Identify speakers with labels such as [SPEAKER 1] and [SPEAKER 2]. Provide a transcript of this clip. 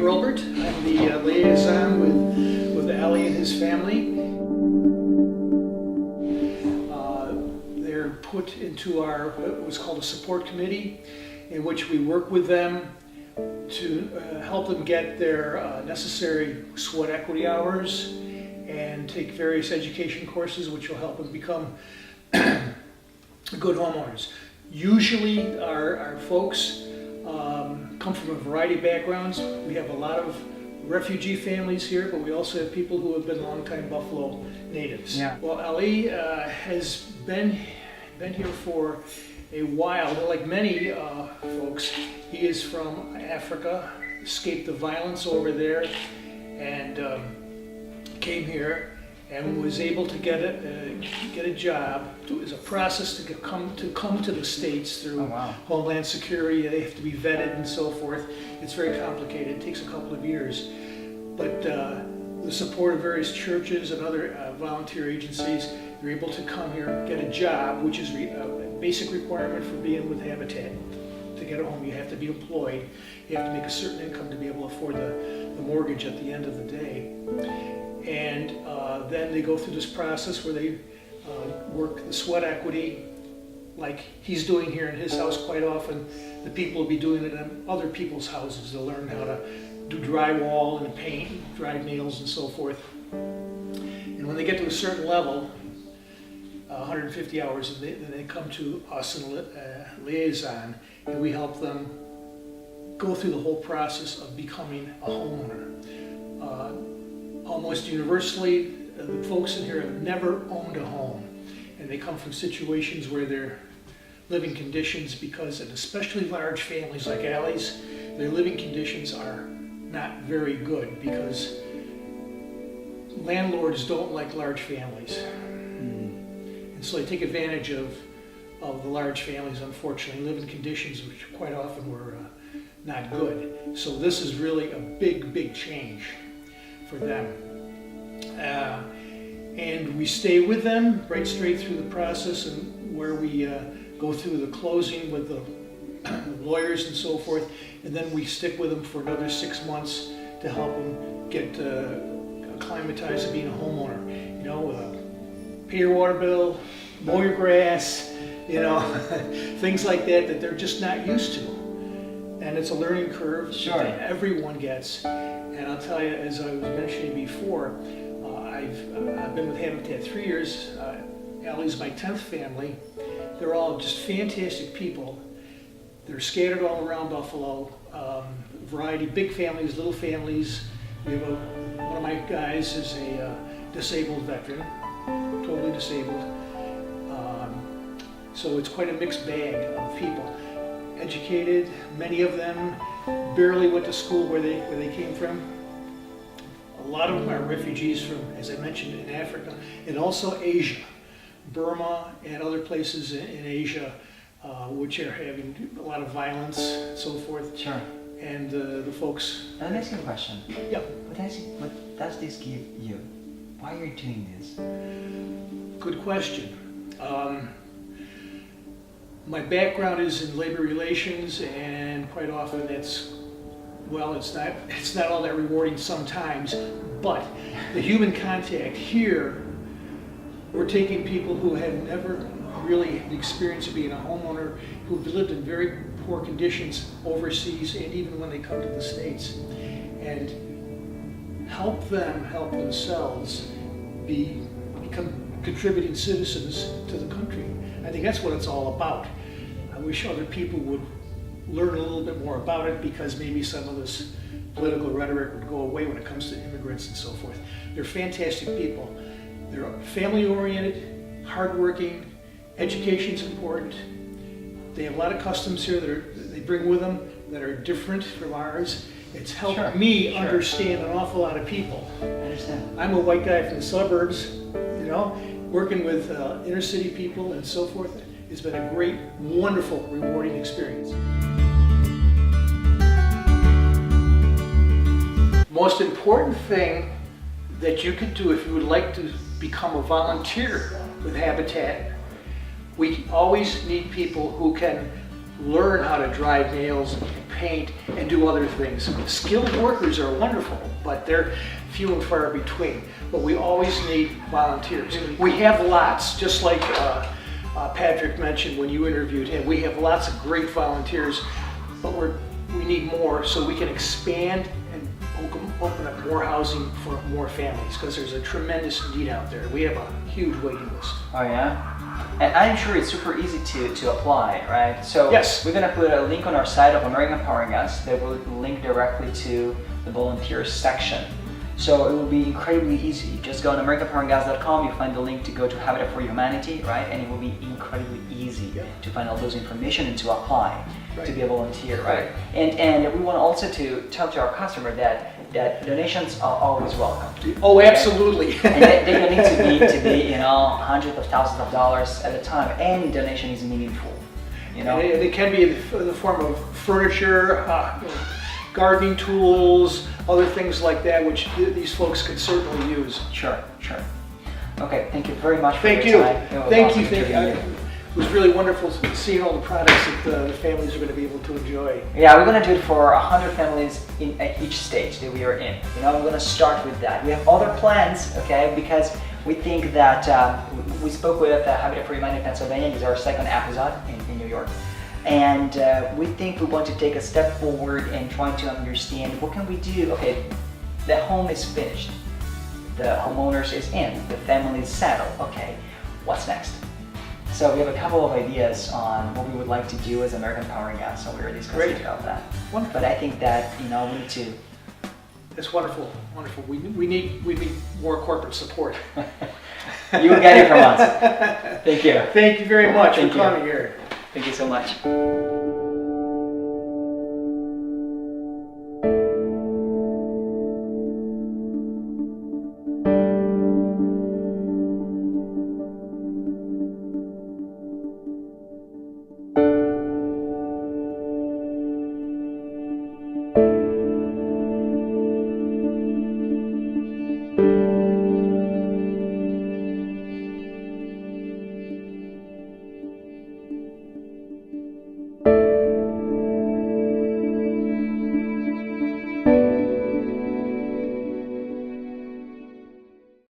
[SPEAKER 1] Robert. I'm the liaison with Ali and his family. They're put into our what's called a support committee, in which we work with them to help them get their necessary sweat equity hours and take various education courses which will help them become good homeowners. Usually our folks come from a variety of backgrounds. We have a lot of refugee families here, but we also have people who have been longtime Buffalo natives.
[SPEAKER 2] Yeah.
[SPEAKER 1] Well, Ali has been here for a while. Like many folks, he is from Africa, escaped the violence over there, and came here and was able to get a job. It's a process to come to the States through Homeland Security. They have to be vetted and so forth. It's very complicated. It takes a couple of years. But the support of various churches and other volunteer agencies, they're able to come here, get a job, which is a basic requirement for being with Habitat. To get a home, you have to be employed. You have to make a certain income to be able to afford the mortgage at the end of the day. And then they go through this process where they work the sweat equity, like he's doing here in his house. Quite often the people will be doing it in other people's houses. They'll learn how to do drywall and paint, drive nails and so forth. And when they get to a certain level, 150 hours, then they come to us in liaison, and we help them go through the whole process of becoming a homeowner. Almost universally, the folks in here have never owned a home, and they come from situations where their living conditions, because, and especially large families like Allie's, their living conditions are not very good because landlords don't like large families. And so they take advantage of the large families, unfortunately, living conditions which quite often were not good. So this is really a big change for them. And we stay with them right straight through the process, and where we go through the closing with the lawyers and so forth, and then we stick with them for another 6 months to help them get acclimatized to being a homeowner. You know, pay your water bill, mow your grass, you know, things like that they're just not used to. And it's a learning curve that everyone gets. And I'll tell you, as I was mentioning before, I've been with Habitat 3 years. Allie's my 10th family. They're all just fantastic people. They're scattered all around Buffalo. Variety, big families, little families. We have one of my guys is a disabled veteran, totally disabled. So it's quite a mixed bag of people. Educated, many of them barely went to school where they came from. A lot of them are refugees from, as I mentioned, in Africa, and also Asia, Burma and other places in Asia, which are having a lot of violence and so forth.
[SPEAKER 2] Sure.
[SPEAKER 1] And the folks...
[SPEAKER 2] Let me ask you a question.
[SPEAKER 1] Yeah.
[SPEAKER 2] What does this give you? Why are you doing this?
[SPEAKER 1] Good question. My background is in labor relations, and quite often it's not all that rewarding sometimes, but the human contact here, we're taking people who have never really had the experience of being a homeowner, who've lived in very poor conditions overseas and even when they come to the States, and help them help themselves become contributing citizens to the country. I think that's what it's all about. I wish other people would learn a little bit more about it, because maybe some of this political rhetoric would go away when it comes to immigrants and so forth. They're fantastic people. They're family-oriented, hardworking, education's important. They have a lot of customs here that they bring with them that are different from ours. It's helped me understand an awful lot of people.
[SPEAKER 2] I understand.
[SPEAKER 1] I'm a white guy from the suburbs, you know, working with inner city people and so forth. It's been a great, wonderful, rewarding experience. Most important thing that you could do if you would like to become a volunteer with Habitat, we always need people who can learn how to drive nails and paint and do other things. Skilled workers are wonderful, but they're few and far between. But we always need volunteers. We have lots, just like Patrick mentioned when you interviewed him. We have lots of great volunteers, but we need more so we can expand and open up more housing for more families, because there's a tremendous need out there. We have a huge waiting list.
[SPEAKER 2] Oh yeah? And I'm sure it's super easy to apply, right? So
[SPEAKER 1] yes,
[SPEAKER 2] we're gonna put a link on our site of American Power&Gas that will link directly to the volunteers section. So it will be incredibly easy. You just go on AmericanPowerandGas.com, you find the link to go to Habitat for Humanity, right? And it will be incredibly easy to find all those information and to apply to be a volunteer, right? And we want also to tell to our customer that donations are always welcome.
[SPEAKER 1] Oh, absolutely.
[SPEAKER 2] And they don't need to be hundreds of thousands of dollars at a time. Any donation is meaningful,
[SPEAKER 1] And it can be in the form of furniture, gardening tools, other things like that, which these folks could certainly use.
[SPEAKER 2] Sure. Okay, thank you very much for
[SPEAKER 1] your
[SPEAKER 2] time.
[SPEAKER 1] Thank you. It was really wonderful seeing all the products that the families are going to be able to enjoy.
[SPEAKER 2] Yeah, we're going to do it for 100 families in each stage that we are in. We're going to start with that. We have other plans, okay, because we think that we spoke with Habitat for Humanity Pennsylvania. This is our second episode in New York. And we think we want to take a step forward and trying to understand what can we do. Okay, the home is finished. The homeowners is in. The family is settled. Okay, what's next? So we have a couple of ideas on what we would like to do as American Power&Gas, so we were discussing about that.
[SPEAKER 1] Wonderful.
[SPEAKER 2] But I think that we need to.
[SPEAKER 1] That's wonderful. We need more corporate support.
[SPEAKER 2] You will get it from us. Thank you.
[SPEAKER 1] Thank you very much for coming here.
[SPEAKER 2] Thank you so much.